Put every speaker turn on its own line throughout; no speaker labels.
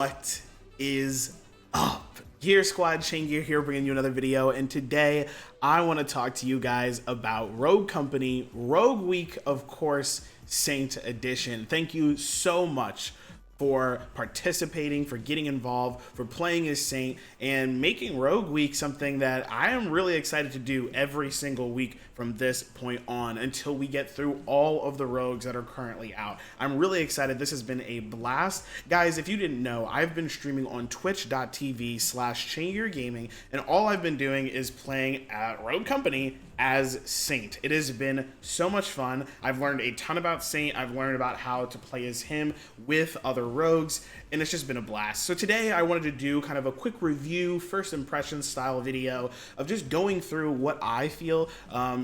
What is up? Gear Squad, Chain Gear here, bringing you another video, and today I want to talk to you guys about Rogue Company, Rogue Week, of course, Saint Edition. Thank you so much for participating, for getting involved, for playing as Saint, and making Rogue Week something that I am really excited to do every single week from this point on until we get through all of the rogues that are currently out. I'm really excited. This has been a blast. Guys, if you didn't know, I've been streaming on twitch.tv/ChaingearGaming, and all I've been doing is playing at Rogue Company as Saint. It has been so much fun. I've learned a ton about Saint. I've learned about how to play as him with other rogues, and it's just been a blast. So today I wanted to do kind of a quick review, first impression style video of just going through what I feel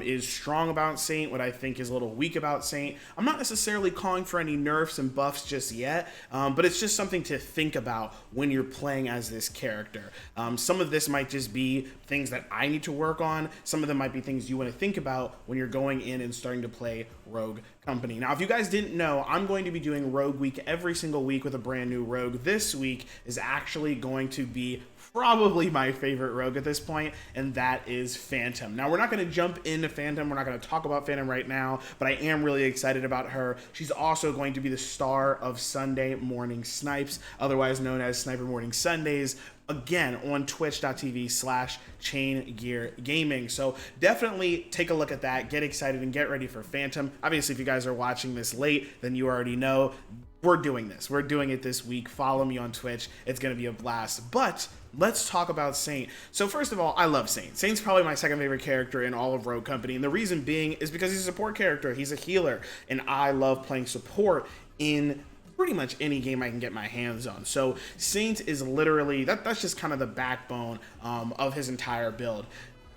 is strong about Saint, what I think is a little weak about Saint. I'm not necessarily calling for any nerfs and buffs just yet, but it's just something to think about when you're playing as this character. Some of this might just be things that I need to work on. Some of them might be things you want to think about when you're going in and starting to play Rogue Company. Now, if you guys didn't know, I'm going to be doing Rogue Week every single week with a brand new rogue. This week is actually going to be probably my favorite rogue at this point, and that is Phantom. Now, we're not going to jump into Phantom. We're not going to talk about Phantom right now, but I am really excited about her. She's also going to be the star of Sunday Morning Snipes, otherwise known as Sniper Morning Sundays, again on twitch.tv/ChaingearGaming. So definitely take a look at that, get excited, and get ready for Phantom. Obviously, if you guys are watching this late, then you already know we're doing this. We're doing it this week. Follow me on Twitch. It's going to be a blast. But let's talk about Saint. So first of all, I love Saint. Saint's probably my second favorite character in all of Rogue Company. And the reason being is because he's a support character. He's a healer. And I love playing support in pretty much any game I can get my hands on. So Saint is literally, that's just kind of the backbone of his entire build.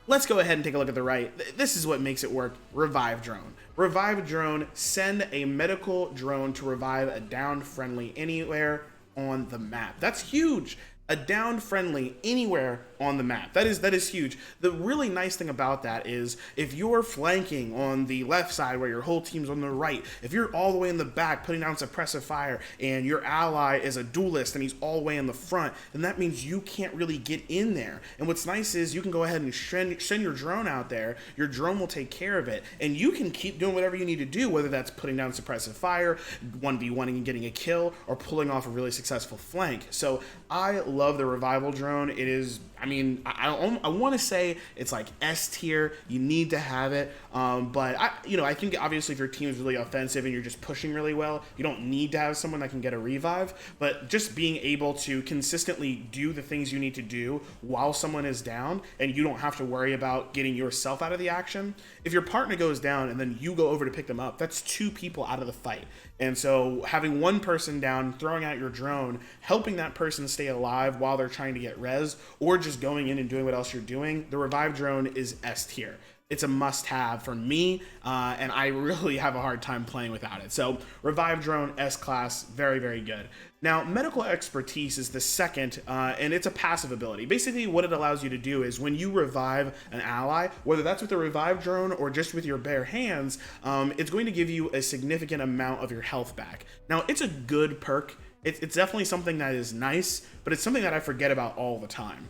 Let's go ahead and take a look at the right. This is what makes it work. Revive drone. Revive drone, send a medical drone to revive a downed friendly anywhere on the map. That's huge. A downed friendly anywhere on the map. That is huge. The really nice thing about that is if you're flanking on the left side where your whole team's on the right, if you're all the way in the back putting down suppressive fire and your ally is a duelist and he's all the way in the front, then that means you can't really get in there. And what's nice is you can go ahead and send your drone out there. Your drone will take care of it, and you can keep doing whatever you need to do, whether that's putting down suppressive fire, 1v1ing and getting a kill, or pulling off a really successful flank. So I love the revival drone. It is, I mean, I want to say it's like S tier. You need to have it, but I think obviously if your team is really offensive and you're just pushing really well, you don't need to have someone that can get a revive. But just being able to consistently do the things you need to do while someone is down, and you don't have to worry about getting yourself out of the action. If your partner goes down and then you go over to pick them up, that's two people out of the fight. And so having one person down, throwing out your drone, helping that person stay alive while they're trying to get res, or just going in and doing what else you're doing, the revive drone is S tier. It's a must-have for me, and I really have a hard time playing without it. So revive drone, S-class, very, very good. Now, medical expertise is the second, and it's a passive ability. Basically, what it allows you to do is when you revive an ally, whether that's with a revive drone or just with your bare hands, it's going to give you a significant amount of your health back. Now, it's a good perk. It's definitely something that is nice, but it's something that I forget about all the time.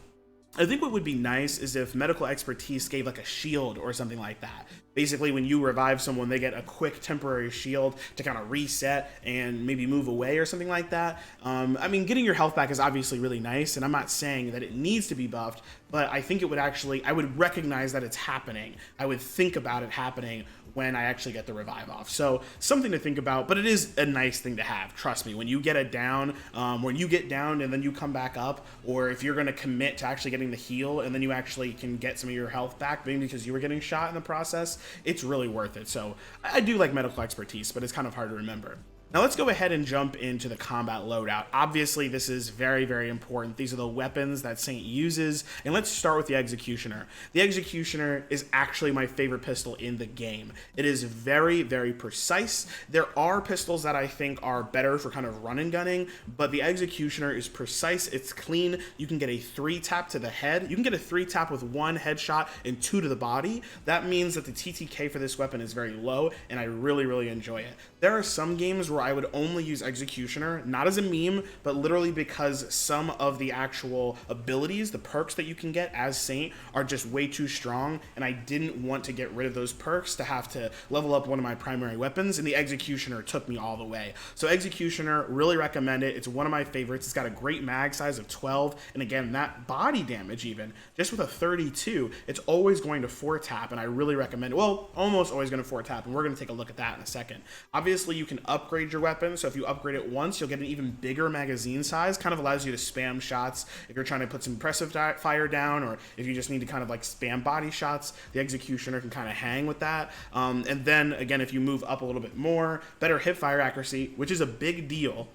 I think what would be nice is if medical expertise gave like a shield or something like that. Basically, when you revive someone, they get a quick temporary shield to kind of reset and maybe move away or something like that. I mean, getting your health back is obviously really nice, and I'm not saying that it needs to be buffed, but I think it would actually, I would recognize that it's happening. I would think about it happening when I actually get the revive off. So something to think about, but it is a nice thing to have. Trust me, when you get it down, when you get down and then you come back up, or if you're going to commit to actually getting the heal and then you actually can get some of your health back, maybe because you were getting shot in the process, it's really worth it. So I do like medical expertise, but it's kind of hard to remember. Now let's go ahead and jump into the combat loadout. Obviously, this is very, very important. These are the weapons that Saint uses, and let's start with the Executioner. The Executioner is actually my favorite pistol in the game. It is very, very precise. There are pistols that I think are better for kind of run and gunning, but the Executioner is precise, it's clean. You can get a 3-tap to the head. You can get a 3-tap with 1 headshot and 2 to the body. That means that the TTK for this weapon is very low, and I really, really enjoy it. There are some games where where I would only use Executioner, not as a meme, but literally because some of the actual abilities, the perks that you can get as Saint, are just way too strong, and I didn't want to get rid of those perks to have to level up one of my primary weapons, and the Executioner took me all the way. So Executioner, really recommend it. It's one of my favorites. It's got a great mag size of 12, and again, that body damage even, just with a 32, it's always going to 4-tap, and I really recommend it. Well, almost always going to 4-tap, and we're going to take a look at that in a second. Obviously, you can upgrade your weapon, so if you upgrade it once, you'll get an even bigger magazine size. Kind of allows you to spam shots if you're trying to put some impressive fire down, or if you just need to kind of like spam body shots. The Executioner can kind of hang with that. And then, again, if you move up a little bit more, better hip fire accuracy, which is a big deal.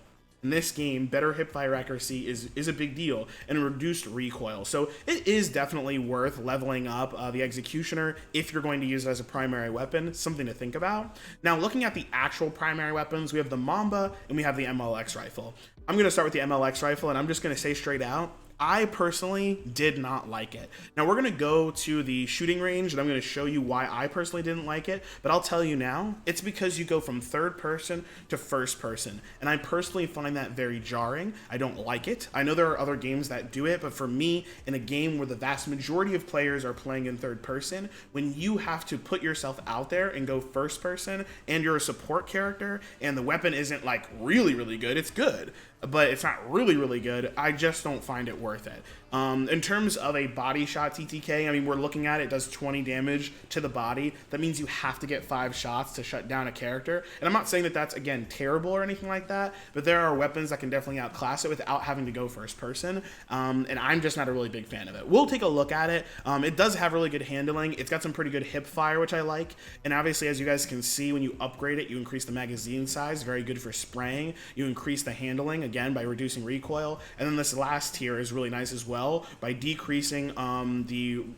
In this game, better hip fire accuracy is a big deal, and reduced recoil. So it is definitely worth leveling up the Executioner if you're going to use it as a primary weapon. Something to think about. Now, looking at the actual primary weapons, we have the Mamba and we have the MLX rifle. I'm going to start with the MLX rifle, and I'm just going to say straight out, I personally did not like it. Now we're going to go to the shooting range and I'm going to show you why I personally didn't like it, but I'll tell you now, it's because you go from third person to first person, and I personally find that very jarring. I don't like it. I know there are other games that do it, but for me, in a game where the vast majority of players are playing in third person, when you have to put yourself out there and go first person, and you're a support character, and the weapon isn't like really, really good, it's good, but it's not really, really good, I just don't find it worth it. In terms of a body shot TTK, I mean, we're looking at it does 20 damage to the body. That means you have to get 5 shots to shut down a character. And I'm not saying that that's, again, terrible or anything like that, but there are weapons that can definitely outclass it without having to go first person. And I'm just not a really big fan of it. We'll take a look at it. It does have really good handling. It's got some pretty good hip fire, which I like. And obviously, as you guys can see, when you upgrade it, you increase the magazine size. Very good for spraying. You increase the handling, again, by reducing recoil. And then this last tier is really nice as well, by decreasing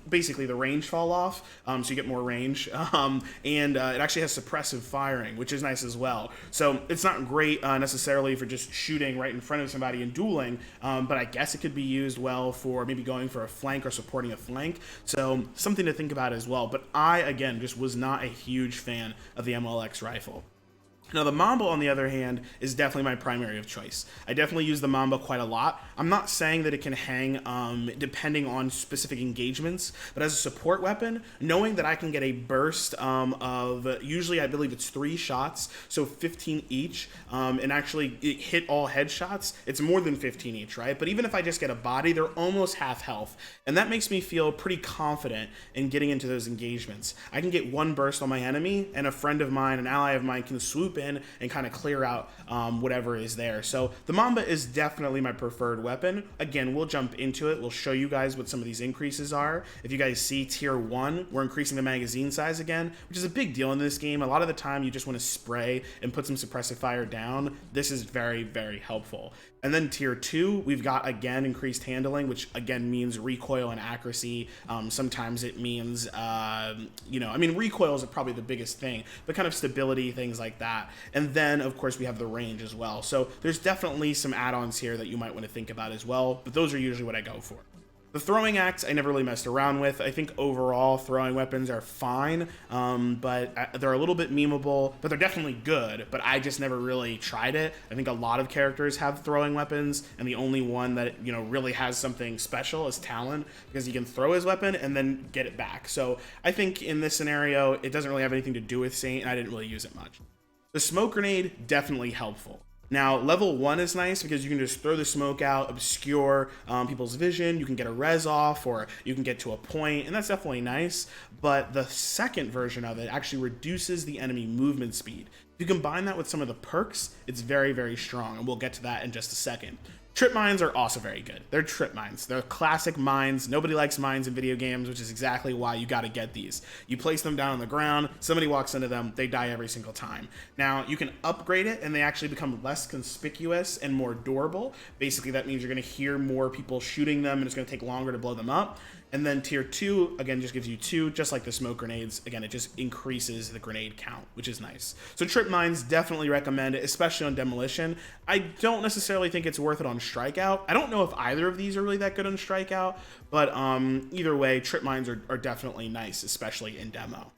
basically the range fall off, so you get more range, and it actually has suppressive firing, which is nice as well. So it's not great necessarily for just shooting right in front of somebody and dueling, but I guess it could be used well for maybe going for a flank or supporting a flank, so something to think about as well. But I, again, just was not a huge fan of the MLX rifle. Now, the Mamba, on the other hand, is definitely my primary of choice. I definitely use the Mamba quite a lot. I'm not saying that it can hang depending on specific engagements, but as a support weapon, knowing that I can get a burst of, usually I believe it's 3 shots, so 15 each, and actually hit all headshots, it's more than 15 each, right? But even if I just get a body, they're almost half health, and that makes me feel pretty confident in getting into those engagements. I can get 1 burst on my enemy, and a friend of mine, an ally of mine, can swoop in and kind of clear out whatever is there. So the Mamba is definitely my preferred weapon. Again, we'll jump into it. We'll show you guys what some of these increases are. If you guys see tier 1, we're increasing the magazine size again, which is a big deal in this game. A lot of the time you just want to spray and put some suppressive fire down. This is very, very helpful. And then tier 2, we've got, again, increased handling, which again means recoil and accuracy. Sometimes it means, I mean, recoil is probably the biggest thing, but kind of stability, things like that. And then, of course, we have the range as well. So there's definitely some add-ons here that you might want to think about as well, but those are usually what I go for. The throwing axe, I never really messed around with. I think overall throwing weapons are fine, but they're a little bit memeable, but they're definitely good, but I just never really tried it. I think a lot of characters have throwing weapons, and the only one that, really has something special is Talon, because he can throw his weapon and then get it back. So I think in this scenario, it doesn't really have anything to do with Saint, and I didn't really use it much. The smoke grenade, definitely helpful. Now, level 1 is nice because you can just throw the smoke out, obscure people's vision, you can get a res off, or you can get to a point, and that's definitely nice. But the second version of it actually reduces the enemy movement speed. If you combine that with some of the perks, it's very, very strong, and we'll get to that in just a second. Trip mines are also very good. They're trip mines. They're classic mines. Nobody likes mines in video games, which is exactly why you got to get these. You place them down on the ground, somebody walks into them, they die every single time. Now, you can upgrade it, and they actually become less conspicuous and more durable. Basically, that means you're going to hear more people shooting them, and it's going to take longer to blow them up. And then tier 2, again, just gives you 2, just like the smoke grenades. Again, it just increases the grenade count, which is nice. So trip mines, definitely recommend it, especially on demolition. I don't necessarily think it's worth it on strikeout. I don't know if either of these are really that good on strikeout, but either way, trip mines are definitely nice, especially in demo.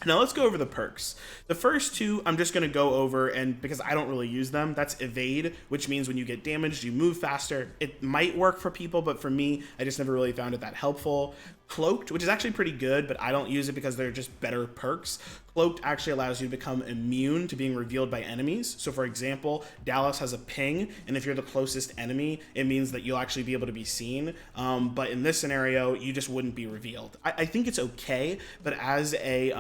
Now let's go over the perks. The first two I'm just going to go over, and because I don't really use them, that's evade, which means when you get damaged, you move faster. It might work for people, but for me, I just never really found it that helpful. Cloaked, which is actually pretty good, but I don't use it because they're just better perks. Cloaked actually allows you to become immune to being revealed by enemies. So for example, Dallas has a ping, and if you're the closest enemy, it means that you'll actually be able to be seen. But in this scenario, you just wouldn't be revealed. I think it's okay, but as a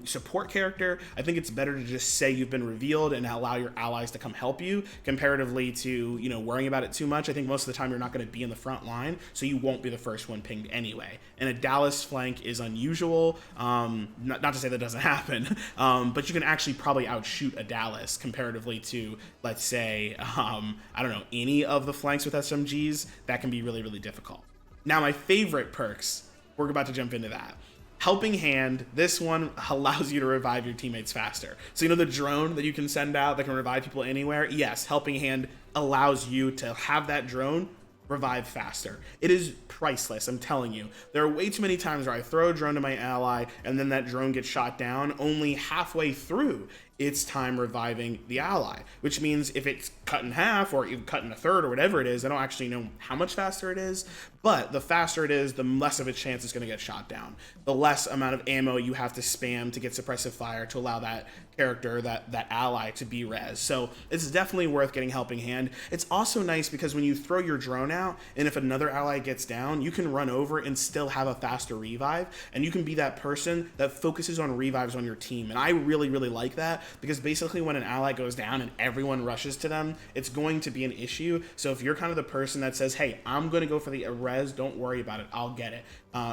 support character, I think it's better to just say you've been revealed and allow your allies to come help you, comparatively to, you know, worrying about it too much. I think most of the time you're not going to be in the front line, so you won't be the first one pinged anyway. And a Dallas flank is unusual. Not to say that doesn't happen, but you can actually probably outshoot a Dallas comparatively to, let's say, I don't know, any of the flanks with SMGs. That can be really, really difficult. Now, my favorite perks, we're about to jump into that. Helping Hand, this one allows you to revive your teammates faster. So you know the drone that you can send out that can revive people anywhere? Yes, Helping Hand allows you to have that drone revive faster. It is priceless, I'm telling you. There are way too many times where I throw a drone to my ally and then that drone gets shot down only halfway through its time reviving the ally, which means if it's cut in half or even cut in a third or whatever it is, I don't actually know how much faster it is, but the faster it is, the less of a chance it's going to get shot down. The less amount of ammo you have to spam to get suppressive fire to allow that character, that ally, to be res. So it's definitely worth getting Helping Hand. It's also nice because when you throw your drone out and if another ally gets down, you can run over and still have a faster revive, and you can be that person that focuses on revives on your team. And I really, really like that, because basically when an ally goes down and everyone rushes to them, it's going to be an issue. So if you're kind of the person that says, hey, I'm going to go for the res, don't worry about it, I'll get it,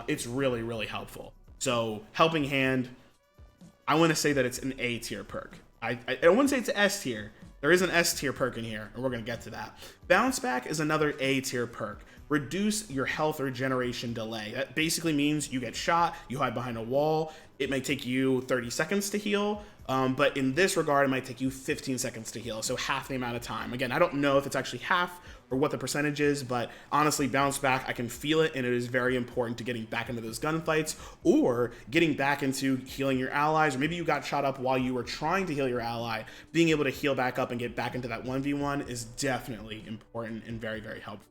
it's really, really helpful. So Helping Hand, I want to say that it's an A tier perk. I wouldn't say it's an S tier. There is an S tier perk in here, and we're going to get to that. Bounce Back is another A tier perk. Reduce your health regeneration delay. That basically means you get shot, you hide behind a wall. It may take you 30 seconds to heal, but in this regard, it might take you 15 seconds to heal, so half the amount of time. Again, I don't know if it's actually half or what the percentage is, but honestly, Bounce Back, I can feel it, and it is very important to getting back into those gunfights or getting back into healing your allies, or maybe you got shot up while you were trying to heal your ally. Being able to heal back up and get back into that 1v1 is definitely important and very, very helpful.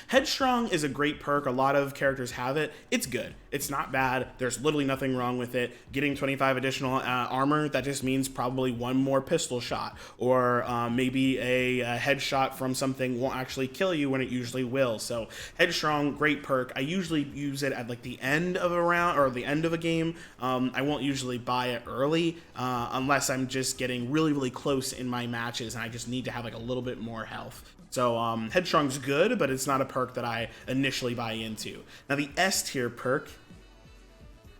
Headstrong is a great perk. A lot of characters have it. It's good. It's not bad. There's literally nothing wrong with it. Getting 25 additional armor, that just means probably one more pistol shot, or maybe a headshot from something won't actually kill you when it usually will. So Headstrong, great perk. I usually use it at like the end of a round or the end of a game. I won't usually buy it early unless I'm just getting really, really close in my matches and I just need to have like a little bit more health. So Headstrong's good, but it's not a perk that I initially buy into. Now the S tier perk,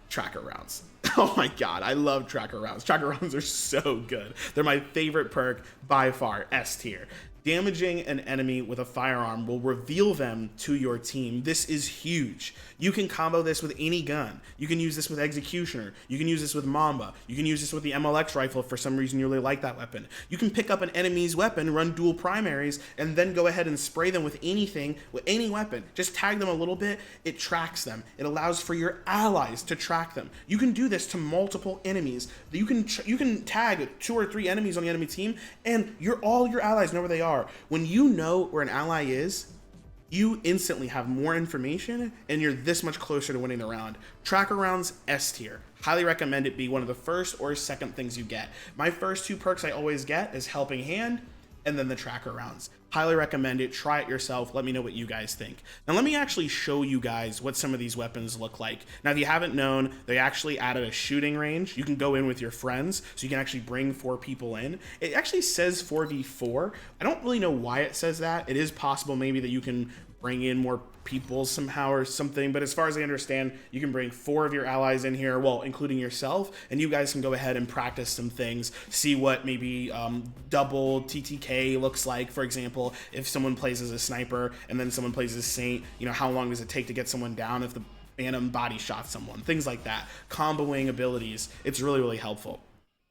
tracker rounds. Oh my god, I love tracker rounds. Tracker rounds are so good. They're my favorite perk by far, S tier. Damaging an enemy with a firearm will reveal them to your team. This is huge. You can combo this with any gun. You can use this with Executioner. You can use this with Mamba. You can use this with the MLX rifle if for some reason you really like that weapon. You can pick up an enemy's weapon, run dual primaries, and then go ahead and spray them with anything, with any weapon. Just tag them a little bit. It tracks them. It allows for your allies to track them. You can do this to multiple enemies. You can tag 2 or 3 enemies on the enemy team, and all your allies know where they are. When you know where an ally is, you instantly have more information and you're this much closer to winning the round. Tracker rounds, S tier. Highly recommend it be one of the first or second things you get. My first 2 perks I always get is Helping Hand and then the tracker rounds. Highly recommend it. Try it yourself. Let me know what you guys think. Now let me actually show you guys what some of these weapons look like. Now if you haven't known, they actually added a shooting range. You can go in with your friends, so you can actually bring 4 people in. It actually says 4v4. I don't really know why it says that. It is possible maybe that you can bring in more people somehow or something, but as far as I understand, you can bring 4 of your allies in here, well, including yourself, and you guys can go ahead and practice some things, see what maybe double TTK looks like. For example, if someone plays as a sniper and then someone plays as Saint, you know, how long does it take to get someone down if the phantom body shot someone, things like that. Comboing abilities, it's really, really helpful.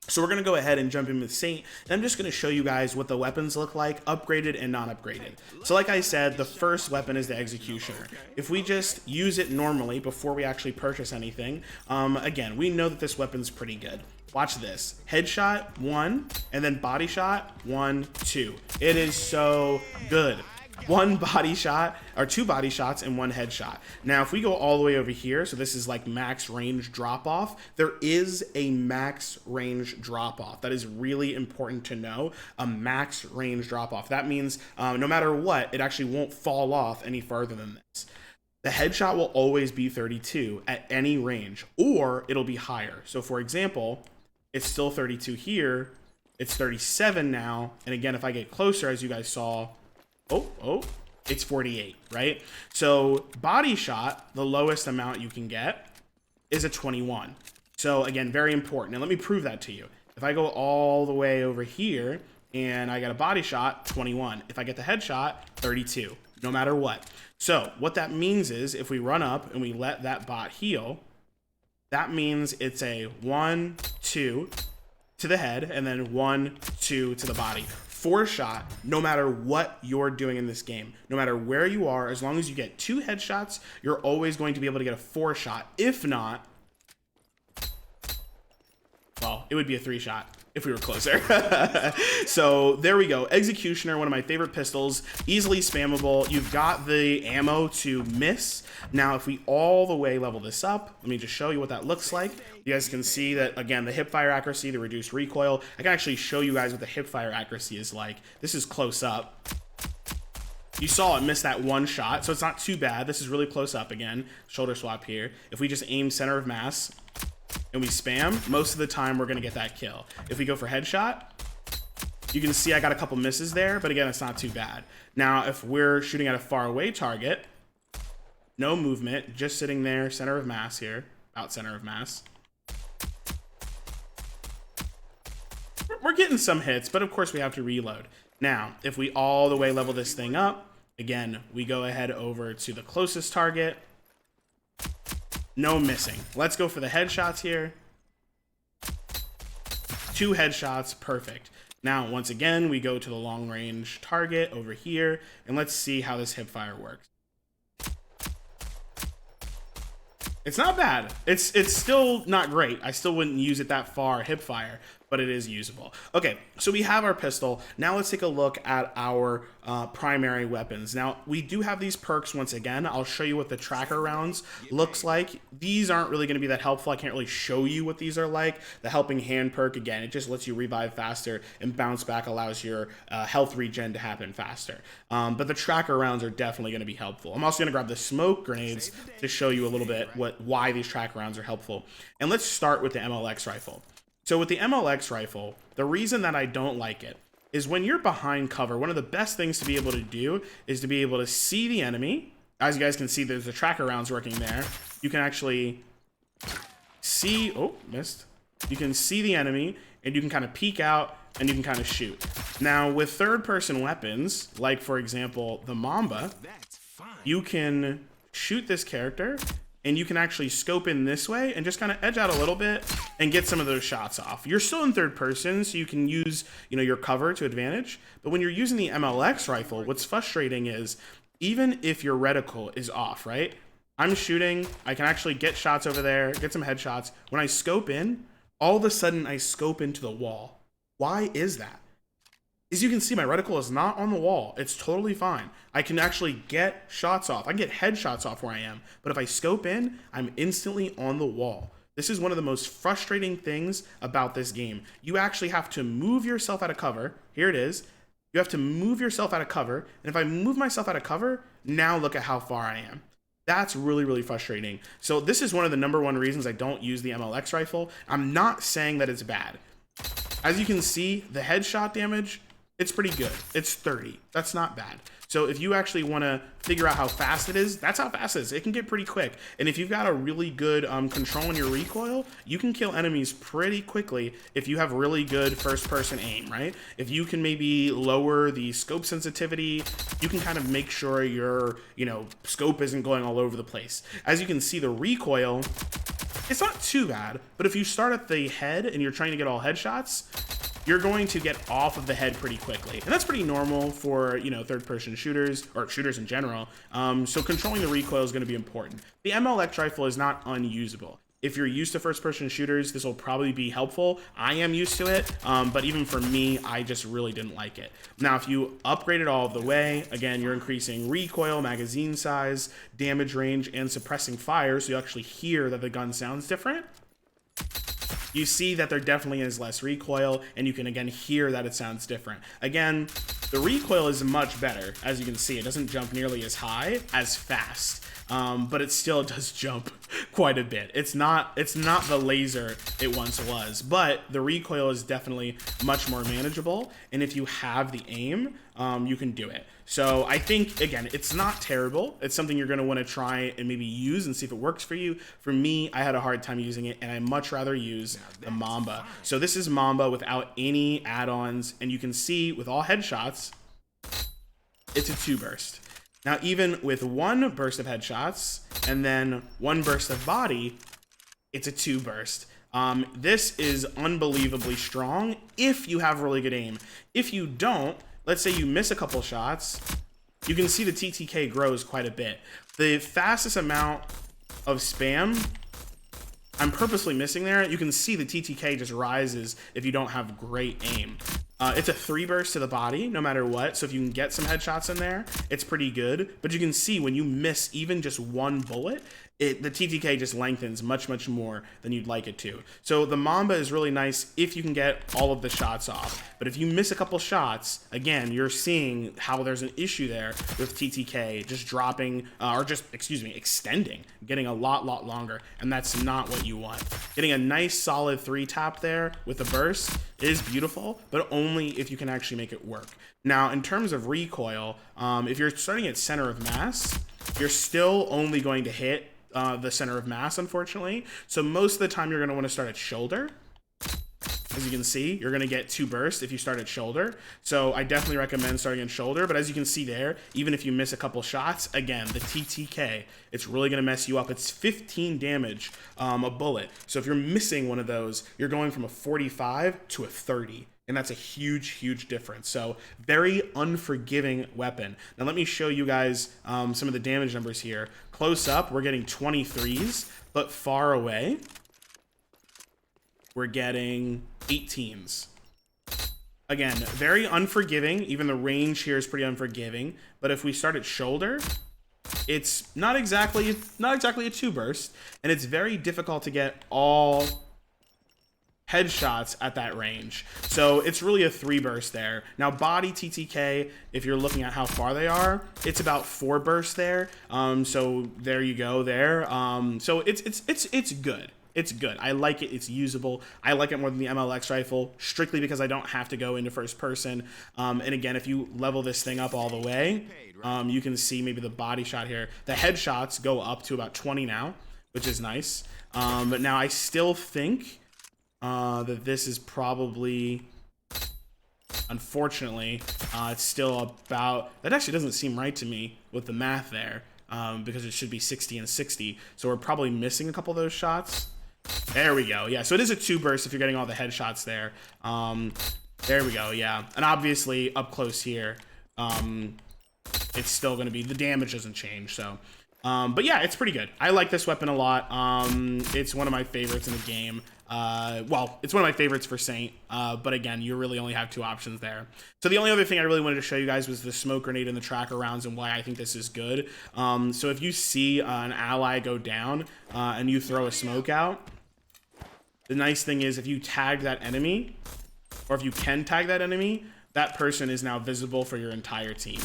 So we're going to go ahead and jump in with Saint, and I'm just going to show you guys what the weapons look like, upgraded and non-upgraded. So like I said, the first weapon is the Executioner. If we just use it normally before we actually purchase anything, again, we know that this weapon's pretty good. Watch this. Headshot, 1, and then body shot, 1, 2. It is so good. 1 body shot, or 2 body shots and 1 headshot. Now, if we go all the way over here, so this is like max range drop off, there is a max range drop off. That is really important to know, a max range drop off. That means no matter what, it actually won't fall off any further than this. The headshot will always be 32 at any range, or it'll be higher. So for example, it's still 32 here, it's 37 now, and again, if I get closer, as you guys saw, it's 48, right? So body shot, the lowest amount you can get is a 21. So again, very important. And let me prove that to you. If I go all the way over here and I get a body shot, 21. If I get the headshot, 32, no matter what. So what that means is if we run up and we let that bot heal, that means it's a 1, 2 to the head and then 1, 2 to the body. 4 shot, no matter what you're doing in this game, no matter where you are, as long as you get 2 headshots, you're always going to be able to get a 4 shot. If not, well, it would be a 3 shot if we were closer. So there we go. Executioner, one of my favorite pistols, easily spammable. You've got the ammo to miss. Now, if we all the way level this up, let me just show you what that looks like. You guys can see that, again, the hipfire accuracy, the reduced recoil. I can actually show you guys what the hipfire accuracy is like. This is close up. You saw it miss that 1 shot, so it's not too bad. This is really close up again. Shoulder swap here. If we just aim center of mass and we spam, most of the time we're gonna get that kill. If we go for headshot, you can see I got a couple misses there, but again, it's not too bad. Now, if we're shooting at a far away target, no movement, just sitting there, center of mass here, about center of mass. We're getting some hits, but of course we have to reload. Now, if we all the way level this thing up, again, we go ahead over to the closest target. No missing. Let's go for the headshots here. 2 headshots, perfect. Now, once again, we go to the long range target over here, and let's see how this hipfire works. It's not bad. It's still not great. I still wouldn't use it that far, hipfire, but it is usable. Okay, so we have our pistol. Now let's take a look at our primary weapons. Now, we do have these perks once again. I'll show you what the tracker rounds looks like. These aren't really going to be that helpful. I can't really show you what these are like. The helping hand perk, again, it just lets you revive faster, and bounce back allows your health regen to happen faster. But the tracker rounds are definitely going to be helpful. I'm also going to grab the smoke grenades to show you a little bit why these tracker rounds are helpful. And let's start with the MLX rifle. So with the MLX rifle, the reason that I don't like it is when you're behind cover, one of the best things to be able to do is to be able to see the enemy. As you guys can see, there's the tracker rounds working there. You can actually see, oh, missed. You can see the enemy and you can kind of peek out and you can kind of shoot. Now with third person weapons, like for example, the Mamba, you can shoot this character and you can actually scope in this way and just kind of edge out a little bit and get some of those shots off. You're still in third person, so you can use, your cover to advantage. But when you're using the MLX rifle, what's frustrating is even if your reticle is off, right? I'm shooting, I can actually get shots over there, get some headshots. When I scope in, all of a sudden I scope into the wall. Why is that? As you can see, my reticle is not on the wall. It's totally fine. I can actually get shots off. I can get headshots off where I am. But if I scope in, I'm instantly on the wall. This is one of the most frustrating things about this game. You actually have to move yourself out of cover. Here it is. You have to move yourself out of cover. And if I move myself out of cover, now look at how far I am. That's really, really frustrating. So this is one of the #1 reasons I don't use the MLX rifle. I'm not saying that it's bad. As you can see, the headshot damage, it's pretty good. It's 30. That's not bad. So if you actually want to figure out how fast it is, that's how fast it is. It can get pretty quick. And if you've got a really good control on your recoil, you can kill enemies pretty quickly if you have really good first-person aim, right? If you can maybe lower the scope sensitivity, you can kind of make sure your, scope isn't going all over the place. As you can see, the recoil it's not too bad, but if you start at the head and you're trying to get all headshots, you're going to get off of the head pretty quickly. And that's pretty normal for, you know, third-person shooters, or shooters in general. So controlling the recoil is going to be important. The MLX rifle is not unusable. If you're used to first-person shooters, this will probably be helpful. I am used to it, but even for me, I just really didn't like it. Now, if you upgrade it all the way, again, you're increasing recoil, magazine size, damage range, and suppressing fire, so you actually hear that the gun sounds different. You see that there definitely is less recoil, and you can again hear that it sounds different. Again, the recoil is much better. As you can see, it doesn't jump nearly as high, as fast, but it still does jump quite a bit. It's not the laser it once was, but the recoil is definitely much more manageable, and if you have the aim, you can do it. So I think, again, it's not terrible. It's something you're going to want to try and maybe use and see if it works for you. For me, I had a hard time using it, and I much rather use the Mamba. So this is Mamba without any add-ons, and you can see with all headshots, it's a 2 burst. Now, even with 1 burst of headshots and then 1 burst of body, it's a 2 burst. This is unbelievably strong if you have really good aim. If you don't, let's say you miss a couple shots, you can see the TTK grows quite a bit. The fastest amount of spam, I'm purposely missing there. You can see the TTK just rises if you don't have great aim. It's a 3 burst to the body, no matter what. So if you can get some headshots in there, it's pretty good. But you can see when you miss even just 1 bullet, the TTK just lengthens much, much more than you'd like it to. So the Mamba is really nice if you can get all of the shots off. But if you miss a couple shots, again, you're seeing how there's an issue there with TTK just dropping, or just, excuse me, extending, getting a lot longer. And that's not what you want. Getting a nice solid 3 tap there with a burst is beautiful, but only if you can actually make it work. Now, in terms of recoil, if you're starting at center of mass, you're still only going to hit the center of mass, unfortunately. So most of the time you're going to want to start at shoulder. As you can see, you're going to get 2 bursts if you start at shoulder. So I definitely recommend starting at shoulder. But as you can see there, even if you miss a couple shots, again, the TTK, it's really going to mess you up. It's 15 damage a bullet. So if you're missing one of those, you're going from a 45 to a 30. And that's a huge difference. So very unforgiving weapon. Now let me show you guys some of the damage numbers here. Close up, we're getting 23s, but far away, we're getting 18s. Again, very unforgiving. Even the range here is pretty unforgiving. But if we start at shoulder, it's not exactly a 2 burst, and it's very difficult to get all headshots at that range. So it's really a 3 burst there. Now body TTK, if you're looking at how far they are, it's about 4 bursts there. So there you go there. So it's good. It's good. I like it. It's usable. I like it more than the MLX rifle, strictly because I don't have to go into first person. And again, if you level this thing up all the way, you can see maybe the body shot here. The headshots go up to about 20 now, which is nice. But now I still think that this is probably, unfortunately, it's still about, that actually doesn't seem right to me with the math there, because it should be 60 and 60. So we're probably missing a couple of those shots. There we go. Yeah, so it is a 2 burst if you're getting all the headshots there. There we go. Yeah, and obviously up close here, it's still going to be, the damage doesn't change. So, but yeah, it's pretty good. I like this weapon a lot. It's one of my favorites in the game. Well, it's one of my favorites for Saint, but again, you really only have 2 options there. So the only other thing I really wanted to show you guys was the smoke grenade and the tracker rounds and why I think this is good. So if you see an ally go down and you throw a smoke out, the nice thing is if you tag that enemy, or if you can tag that enemy, that person is now visible for your entire team,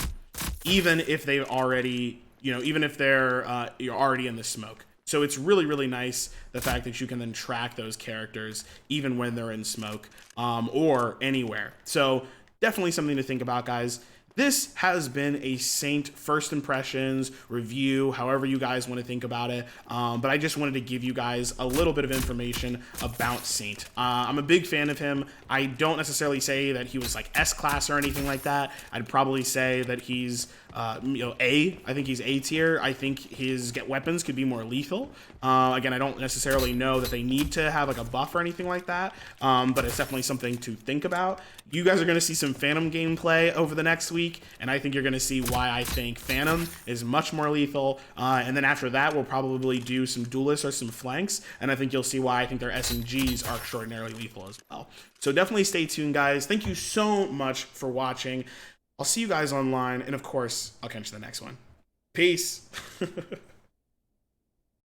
even if they've already, you know, even if they're you're already in the smoke. So it's really nice, the fact that you can then track those characters even when they're in smoke, or anywhere. So definitely something to think about, guys. This has been a Saint first impressions review, however you guys want to think about it. But I just wanted to give you guys a little bit of information about Saint. I'm a big fan of him. I don't necessarily say that he was like S-class or anything like that. I'd probably say that he's I think he's A tier. I think his weapons could be more lethal. Again, I don't necessarily know that they need to have like a buff or anything like that, but it's definitely something to think about. You guys are going to see some Phantom gameplay over the next week, and I think you're going to see why I think Phantom is much more lethal. And then after that, we'll probably do some duelists or some flanks, and I think you'll see why I think their SMGs are extraordinarily lethal as well. So definitely stay tuned, guys. Thank you so much for watching. I'll see you guys online, and of course, I'll catch you the next one. Peace.